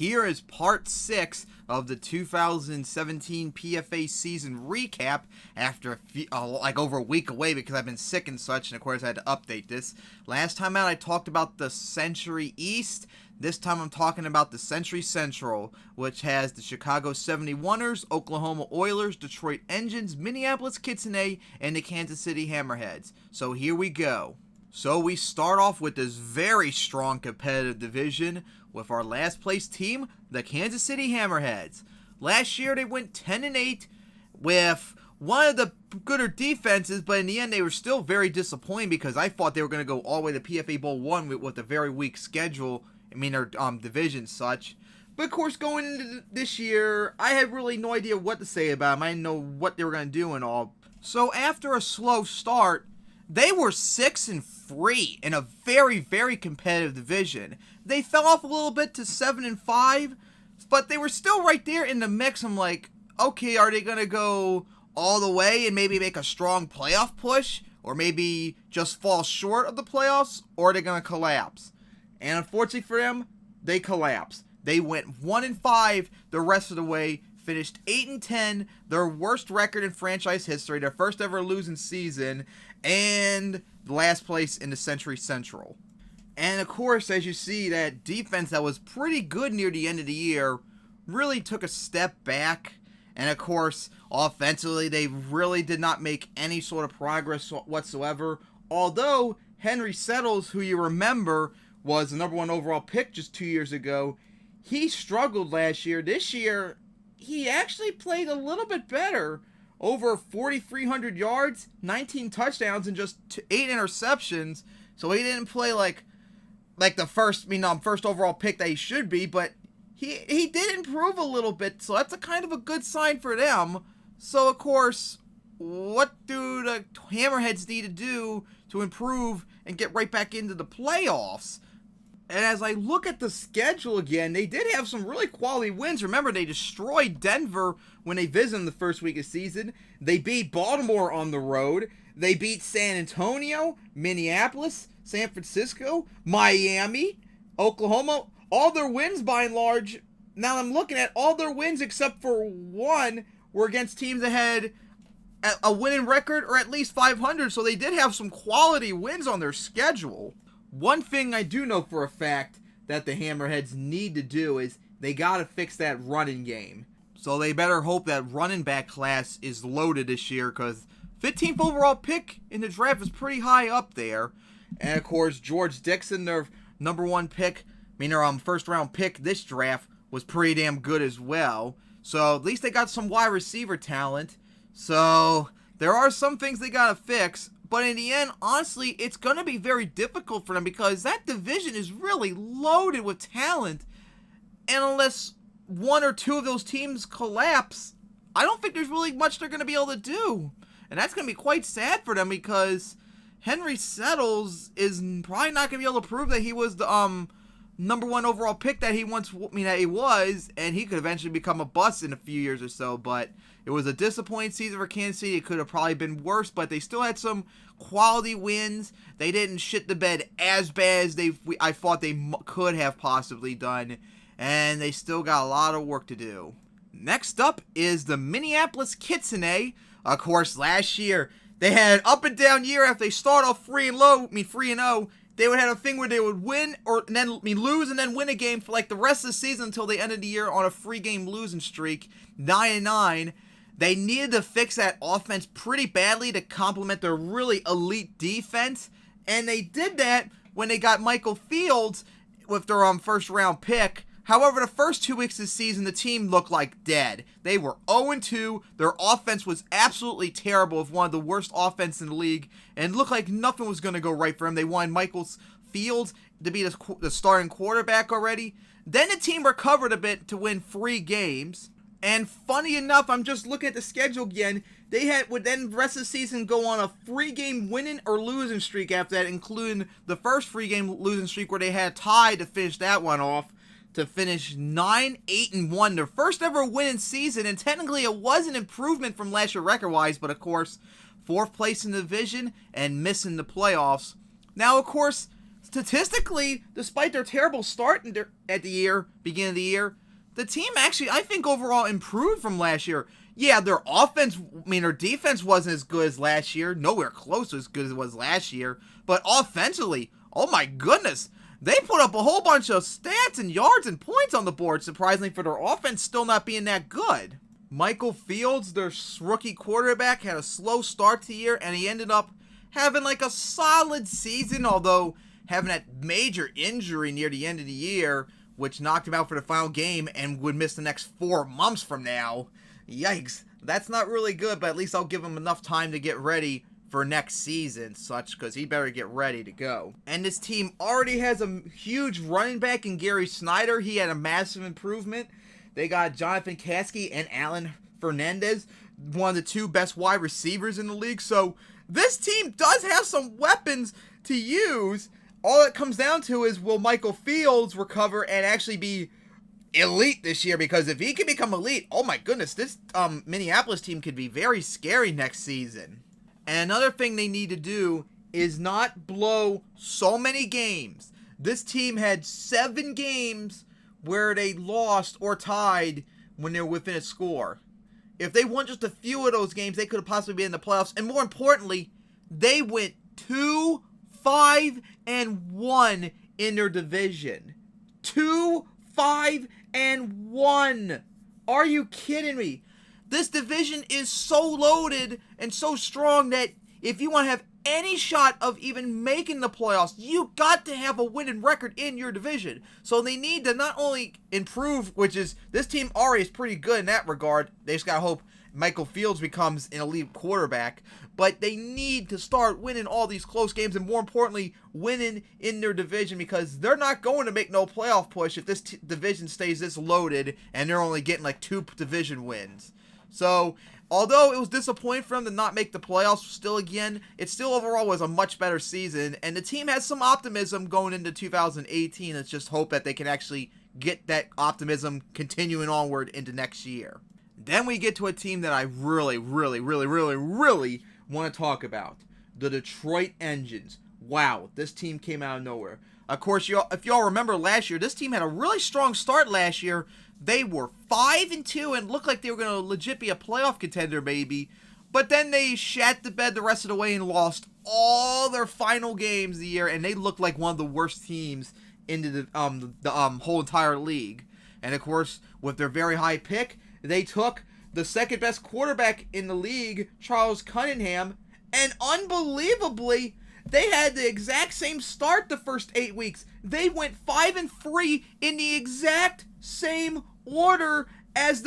here is part 6 of the 2017 PFA season recap after over a week away because I've been sick and such, and of course I had to update this. Last time out I talked about the Century East. This time I'm talking about the Century Central, which has the Chicago 71ers, Oklahoma Oilers, Detroit Engines, Minneapolis Kitsune, and the Kansas City Hammerheads. So here we go. So we start off with this very strong competitive division with our last place team, the Kansas City Hammerheads. Last year they went 10-8 with one of the gooder defenses, but in the end they were still very disappointing because I thought they were going to go all the way to PFA Bowl 1 with a very weak schedule. Their division such. But of course, going into this year, I had really no idea what to say about them. I didn't know what they were going to do and all. So after a slow start, they were 6-3 in a very, very competitive division. They fell off a little bit to 7-5, but they were still right there in the mix. I'm like, okay, are they going to go all the way and maybe make a strong playoff push? Or maybe just fall short of the playoffs? Or are they going to collapse? And unfortunately for them, they collapsed. They went 1-5 the rest of the way, finished 8-10, their worst record in franchise history, their first ever losing season, and last place in the Century Central. And of course, as you see, that defense that was pretty good near the end of the year really took a step back. And of course, offensively, they really did not make any sort of progress whatsoever. Although Henry Settles, who you remember was the number 1 overall pick just 2 years ago, he struggled last year. This year, he actually played a little bit better. Over 4,300 yards, 19 touchdowns, and just 8 interceptions. So he didn't play like the first overall pick that he should be, but he did improve a little bit. So that's a kind of a good sign for them. So of course, what do the Hammerheads need to do to improve and get right back into the playoffs? And as I look at the schedule again, they did have some really quality wins. Remember, they destroyed Denver when they visited them the first week of the season. They beat Baltimore on the road. They beat San Antonio, Minneapolis, San Francisco, Miami, Oklahoma. All their wins, by and large, now I'm looking at all their wins except for one were against teams that had a winning record or at least 500. So they did have some quality wins on their schedule. One thing I do know for a fact that the Hammerheads need to do is they got to fix that running game. So they better hope that running back class is loaded this year because 15th overall pick in the draft is pretty high up there. And of course, George Dixon, their number 1 pick, their first round pick this draft, was pretty damn good as well. So at least they got some wide receiver talent. So there are some things they got to fix. But in the end, honestly, it's going to be very difficult for them because that division is really loaded with talent. And unless 1 or 2 of those teams collapse, I don't think there's really much they're going to be able to do. And that's going to be quite sad for them because Henry Settles is probably not going to be able to prove that he was the number 1 overall pick that he was, and he could eventually become a bust in a few years or so. But it was a disappointing season for Kansas City. It could have probably been worse, but they still had some quality wins. They didn't shit the bed as bad as I thought they could have possibly done, and they still got a lot of work to do. Next up is the Minneapolis Kitsune. Of course, last year they had an up and down year. After they start off 3-0, they would have a thing where they would win lose and then win a game for like the rest of the season until the end of the year on a 3-game losing streak, 9-9. They needed to fix that offense pretty badly to complement their really elite defense, and they did that when they got Michael Fields with their first round pick. However, the first 2 weeks of the season, the team looked like dead. They were 0-2. Their offense was absolutely terrible, with one of the worst offenses in the league, and looked like nothing was going to go right for them. They wanted Michael Fields to be the starting quarterback already. Then the team recovered a bit to win 3 games. And funny enough, I'm just looking at the schedule again. They would then the rest of the season go on a 3-game winning or losing streak after that, including the first 3-game losing streak where they had a tie to finish that one off, to finish 9-8-1, their first ever winning season, and technically it was an improvement from last year record-wise, but of course, 4th place in the division and missing the playoffs. Now, of course, statistically, despite their terrible start at the year, beginning of the year, the team actually, I think, overall improved from last year. Yeah, their defense wasn't as good as last year. Nowhere close to as good as it was last year. But offensively, oh my goodness, they put up a whole bunch of stats and yards and points on the board, surprisingly, for their offense still not being that good. Michael Fields, their rookie quarterback, had a slow start to the year, and he ended up having like a solid season, although having that major injury near the end of the year, which knocked him out for the final game and would miss the next 4 months from now. Yikes. That's not really good, but at least I'll give him enough time to get ready for next season, because he better get ready to go. And this team already has a huge running back in Gary Snyder. He had a massive improvement. They got Jonathan Caskey and Alan Fernandez, one of the 2 best wide receivers in the league. So this team does have some weapons to use. All it comes down to is, will Michael Fields recover and actually be elite this year? Because if he can become elite, oh my goodness, this Minneapolis team could be very scary next season. And another thing they need to do is not blow so many games. This team had 7 games where they lost or tied when they were within a score. If they won just a few of those games, they could have possibly been in the playoffs. And more importantly, they went 2-5-1 in their division. 2-5-1. Are you kidding me? This division is so loaded and so strong that if you want to have any shot of even making the playoffs, you got to have a winning record in your division. So they need to not only improve, which is, this team already is pretty good in that regard. They just got to hope Michael Fields becomes an elite quarterback. But they need to start winning all these close games, and more importantly, winning in their division, because they're not going to make no playoff push if this division stays this loaded and they're only getting like 2 division wins. So, although it was disappointing for them to not make the playoffs, it still overall was a much better season, and the team has some optimism going into 2018. Let's just hope that they can actually get that optimism continuing onward into next year. Then we get to a team that I really want to talk about. The Detroit Engines. Wow, this team came out of nowhere. Of course, if y'all remember last year, this team had a really strong start last year. They were 5-2 and looked like they were going to legit be a playoff contender, maybe. But then they shat the bed the rest of the way and lost all their final games of the year, and they looked like one of the worst teams in the whole entire league. And of course, with their very high pick, they took the second best quarterback in the league, Charles Cunningham, and unbelievably, they had the exact same start the first 8 weeks. They went 5-3 in the exact same order as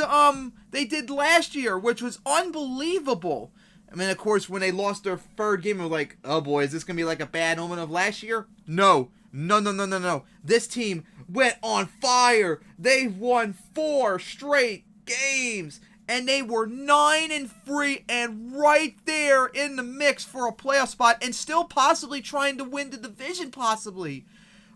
they did last year, which was unbelievable. I mean, of course, when they lost their 3rd game, it was like, oh boy, is this going to be like a bad omen of last year? No. This team went on fire. They won 4 straight games, and they were 9-3 and right there in the mix for a playoff spot, and still possibly trying to win the division, possibly.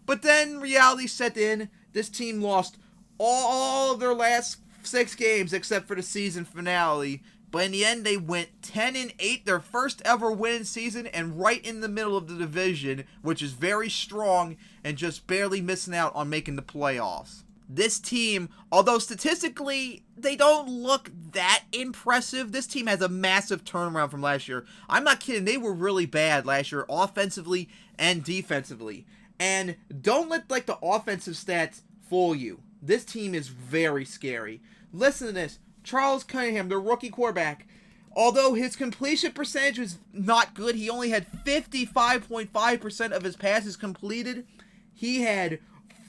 But then reality set in. This team lost all of their last 6 games except for the season finale. But in the end, they went 10-8, their first ever winning season, and right in the middle of the division, which is very strong, and just barely missing out on making the playoffs. This team, although statistically they don't look that impressive, this team has a massive turnaround from last year. I'm not kidding, they were really bad last year, offensively and defensively. And don't let the offensive stats fool you. This team is very scary. Listen to this. Charles Cunningham, their rookie quarterback, although his completion percentage was not good, he only had 55.5% of his passes completed. He had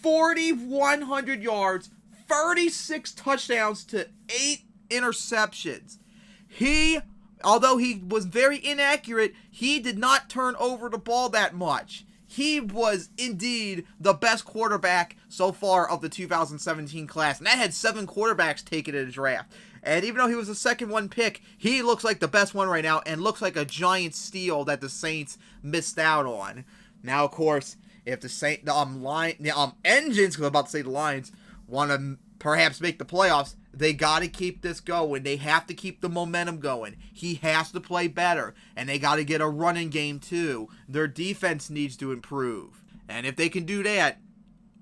4,100 yards, 36 touchdowns to 8 interceptions. Although he was very inaccurate, he did not turn over the ball that much. He was indeed the best quarterback so far of the 2017 class. And that had 7 quarterbacks taken in the draft. And even though he was the second one pick, he looks like the best one right now and looks like a giant steal that the Saints missed out on. Now, of course, if the Engines, because I'm about to say the Lions, want to perhaps make the playoffs, they got to keep this going. They have to keep the momentum going. He has to play better, and they got to get a running game too. Their defense needs to improve. And if they can do that,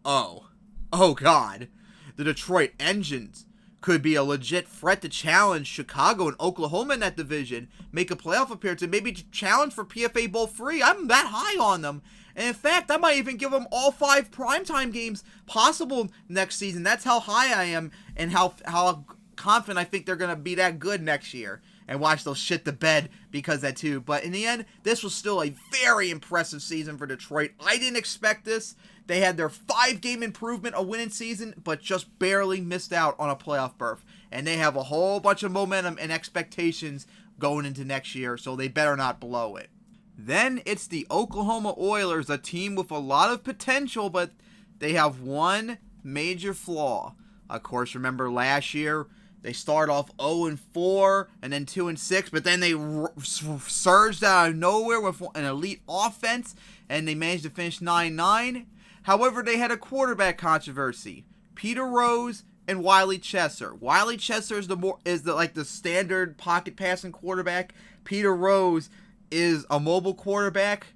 oh God, the Detroit Engines could be a legit threat to challenge Chicago and Oklahoma in that division, make a playoff appearance, and maybe challenge for PFA Bowl 3. I'm that high on them. And in fact, I might even give them all 5 primetime games possible next season. That's how high I am and how confident I think they're going to be that good next year. And watch, they'll shit the bed because of that too. But in the end, this was still a very impressive season for Detroit. I didn't expect this. They had their 5-game improvement, a winning season, but just barely missed out on a playoff berth. And they have a whole bunch of momentum and expectations going into next year, so they better not blow it. Then it's the Oklahoma Oilers, a team with a lot of potential, but they have one major flaw. Of course, remember last year, they started off 0-4 and then 2-6, but then they surged out of nowhere with an elite offense, and they managed to finish 9-9. However, they had a quarterback controversy. Peter Rose and Wiley Chesser. Wiley Chesser is the standard pocket passing quarterback. Peter Rose is a mobile quarterback.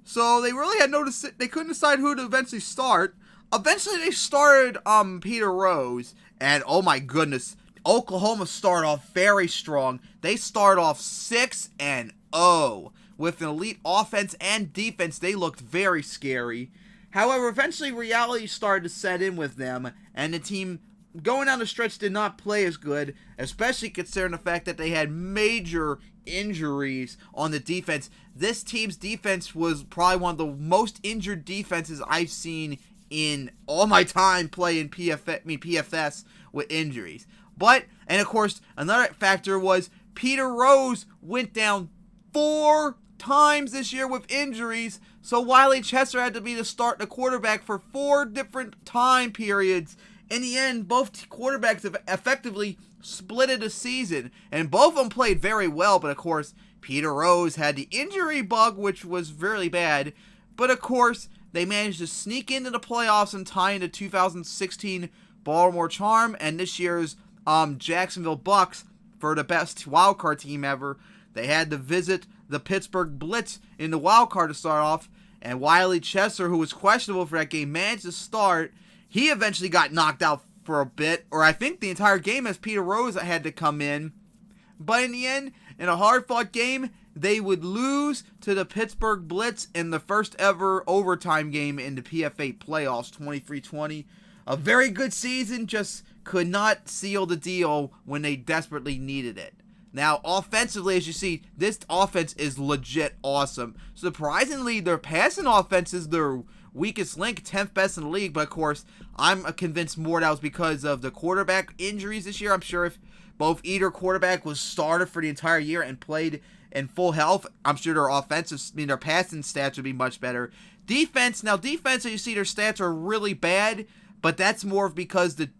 So they really had they couldn't decide who to eventually start. Eventually they started Peter Rose, and oh my goodness, Oklahoma started off very strong. They started off 6-0 with an elite offense and defense. They looked very scary. However, eventually reality started to set in with them, and the team going down the stretch did not play as good, especially considering the fact that they had major injuries on the defense. This team's defense was probably one of the most injured defenses I've seen in all my time playing PFS with injuries. And of course, another factor was Peter Rose went down 4 times this year with injuries, so Wiley Chesser had to be the quarterback for 4 different time periods. In the end, both quarterbacks have effectively splitted a season, and both of them played very well, but of course, Peter Rose had the injury bug, which was really bad, but of course, they managed to sneak into the playoffs and tie into 2016 Baltimore Charm, and this year's Jacksonville Bucks for the best wildcard team ever. They had to visit the Pittsburgh Blitz in the wildcard to start off, and Wiley Chesser, who was questionable for that game, managed to start. He eventually got knocked out for a bit, or I think the entire game, as Peter Rose had to come in. But in the end, in a hard-fought game, they would lose to the Pittsburgh Blitz in the first ever overtime game in the PFA playoffs, 23-20. A very good season, just could not seal the deal when they desperately needed it. Now, offensively, as you see, this offense is legit awesome. Surprisingly, their passing offense is their weakest link, 10th best in the league, but of course, I'm convinced more that was because of the quarterback injuries this year. I'm sure if both either quarterback was started for the entire year and played in full health, I'm sure their passing stats would be much better. Defense, as you see, their stats are really bad, but that's more because the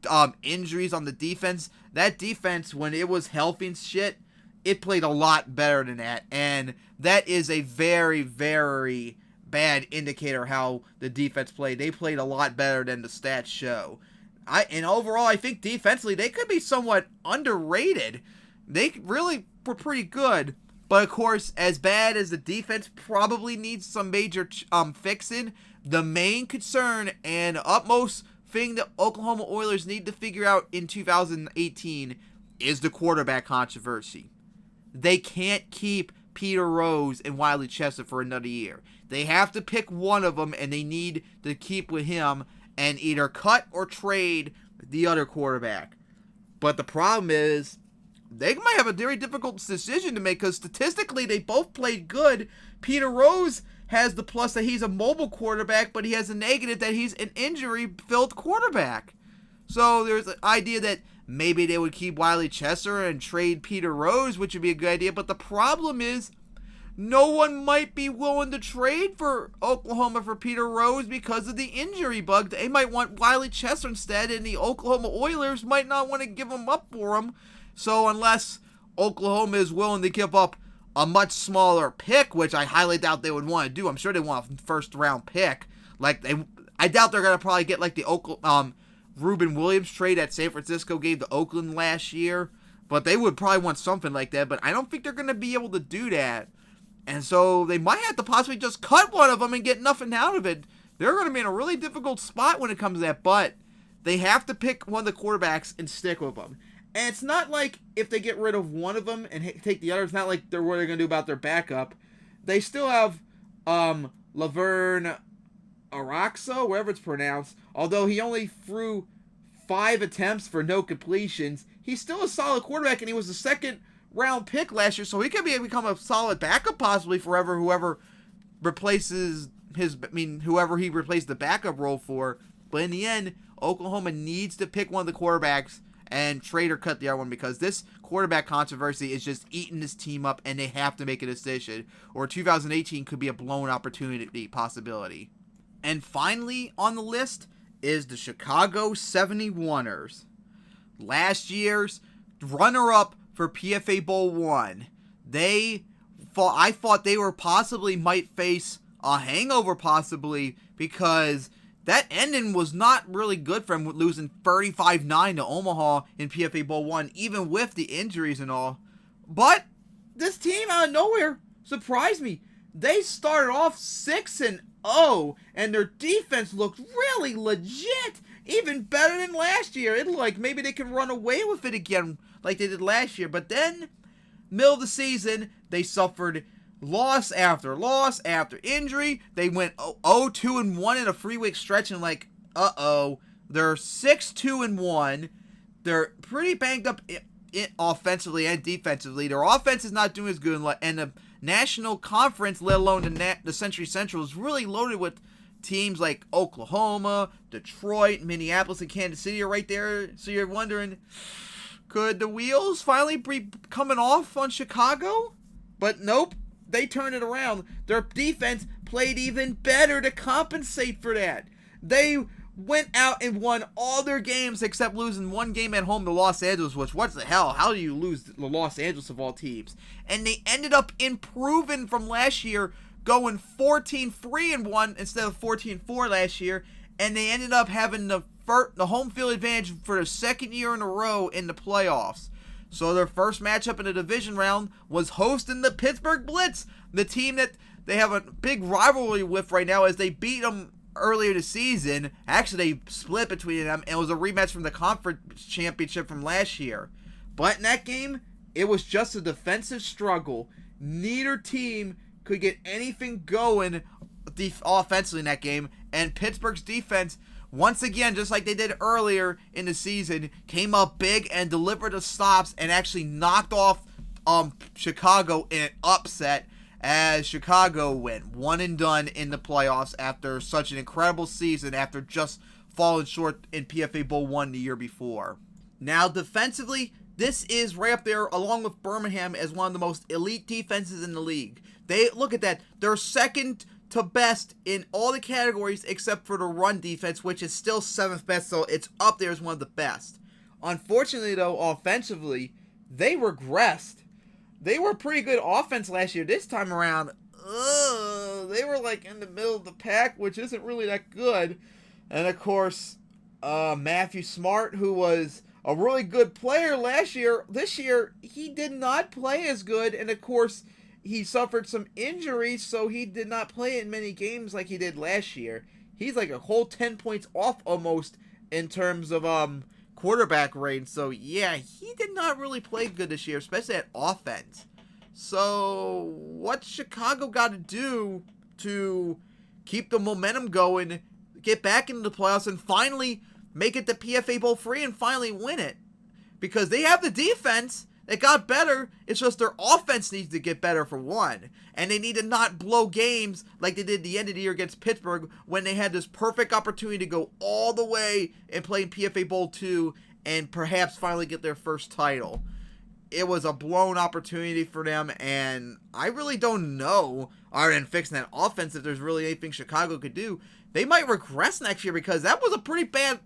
injuries on the defense. That defense, when it was healthy and shit, it played a lot better than that, and that is a very, very bad indicator how the defense played. They played a lot better than the stats show. And overall, I think defensively, they could be somewhat underrated. They really were pretty good, but of course, as bad as the defense probably needs some major fixing, the main concern and utmost thing that Oklahoma Oilers need to figure out in 2018 is the quarterback controversy. They can't keep Peter Rose and Wiley Chesser for another year. They have to pick one of them, and they need to keep with him and either cut or trade the other quarterback. But the problem is, they might have a very difficult decision to make, because statistically, they both played good. Peter Rose has the plus that he's a mobile quarterback, but he has a negative that he's an injury-filled quarterback. So there's an idea that maybe they would keep Wiley Chesser and trade Peter Rose, which would be a good idea. But the problem is, no one might be willing to trade for Oklahoma for Peter Rose because of the injury bug. They might want Wiley Chesser instead, and the Oklahoma Oilers might not want to give him up for him. So unless Oklahoma is willing to give up a much smaller pick, which I highly doubt they would want to do. I'm sure they want a first-round pick. I doubt they're going to probably get like the Reuben Williams trade that San Francisco gave to Oakland last year. But they would probably want something like that. But I don't think they're going to be able to do that. And so they might have to possibly just cut one of them and get nothing out of it. they're going to be in a really difficult spot when it comes to that, but they have to pick one of the quarterbacks and stick with them. And it's not like if they get rid of one of them and take the other, it's not like what they're going to do about their backup. They still have Laverne Araxo, wherever it's pronounced. Although he only threw 5 attempts for no completions, he's still a solid quarterback, and he was the second-round pick last year, so he could become a solid backup possibly forever, whoever he replaced the backup role for. But in the end, Oklahoma needs to pick one of the quarterbacks and trade or cut the other one, because this quarterback controversy is just eating this team up, and they have to make a decision, or 2018 could be a blown opportunity possibility. And finally on the list is the Chicago 71ers. Last year's runner-up for PFA Bowl 1. I thought they might face a hangover possibly, because that ending was not really good for him, losing 35-9 to Omaha in PFA Bowl 1, even with the injuries and all. But this team out of nowhere surprised me. They started off 6-0, and their defense looked really legit, even better than last year. It looked like maybe they can run away with it again like they did last year. But then, middle of the season, they suffered loss after injury. They went 0-2-1 in a 3-week stretch, and they're 6-2-1. They're pretty banged up offensively and defensively. Their offense is not doing as good, and the National Conference, let alone the Century Central, is really loaded with teams like Oklahoma, Detroit, Minneapolis, and Kansas City are right there. So you're wondering, could the wheels finally be coming off on Chicago? But nope. They turned it around. Their defense played even better to compensate for that. They went out and won all their games except losing one game at home to Los Angeles, which, what the hell? How do you lose to Los Angeles of all teams? And they ended up improving from last year, going 14-3-1 instead of 14-4 last year, and they ended up having the home field advantage for the second year in a row in the playoffs. So their first matchup in the division round was hosting the Pittsburgh Blitz, the team that they have a big rivalry with right now, as they beat them earlier this season. Actually, they split between them, and it was a rematch from the conference championship from last year. But in that game, it was just a defensive struggle. Neither team could get anything going offensively in that game, and Pittsburgh's defense, once again, just like they did earlier in the season, came up big and delivered the stops and actually knocked off Chicago in an upset, as Chicago went one and done in the playoffs after such an incredible season, after just falling short in PFA Bowl 1 the year before. Now, defensively, this is right up there along with Birmingham as one of the most elite defenses in the league. Look at that. They're second to best in all the categories except for the run defense, which is still 7th best, so it's up there as one of the best. Unfortunately, though, offensively, they regressed. They were pretty good offense last year. This time around, they were like in the middle of the pack, which isn't really that good. And of course, Matthew Smart, who was a really good player last year, this year, he did not play as good, and of course, he suffered some injuries, so he did not play in many games like he did last year. He's like a whole 10 points off almost in terms of quarterback range. So yeah, he did not really play good this year, especially at offense. So what Chicago got to do to keep the momentum going, get back into the playoffs, and finally make it to PFA Bowl 3 and finally win it? Because they have the defense. It got better. It's just their offense needs to get better for one. And they need to not blow games like they did the end of the year against Pittsburgh, when they had this perfect opportunity to go all the way and play in PFA Bowl 2 and perhaps finally get their first title. It was a blown opportunity for them, and I really don't know, other than fixing that offense, if there's really anything Chicago could do. They might regress next year, because that was a pretty bad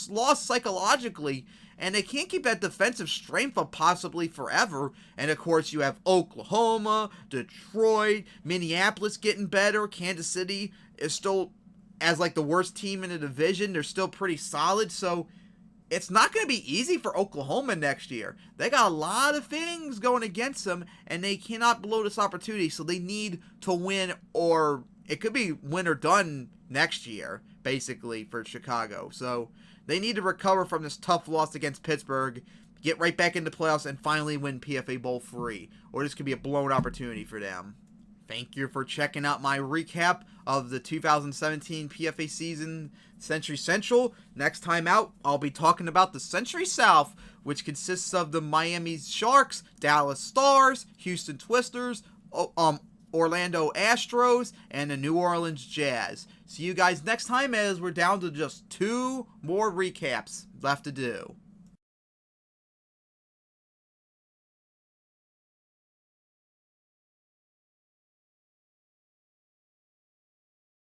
loss psychologically. And they can't keep that defensive strength up possibly forever. And of course, you have Oklahoma, Detroit, Minneapolis getting better. Kansas City is still, as like the worst team in the division, they're still pretty solid. So it's not going to be easy for Oklahoma next year. They got a lot of things going against them, and they cannot blow this opportunity. So they need to win or it could be win or done next year, basically, for Chicago. So they need to recover from this tough loss against Pittsburgh, get right back into playoffs, and finally win PFA Bowl 3. Or this could be a blown opportunity for them. Thank you for checking out my recap of the 2017 PFA season Century Central. Next time out, I'll be talking about the Century South, which consists of the Miami Sharks, Dallas Stars, Houston Twisters, Orlando Astros, and the New Orleans Jazz. See you guys next time, as we're down to just 2 more recaps left to do.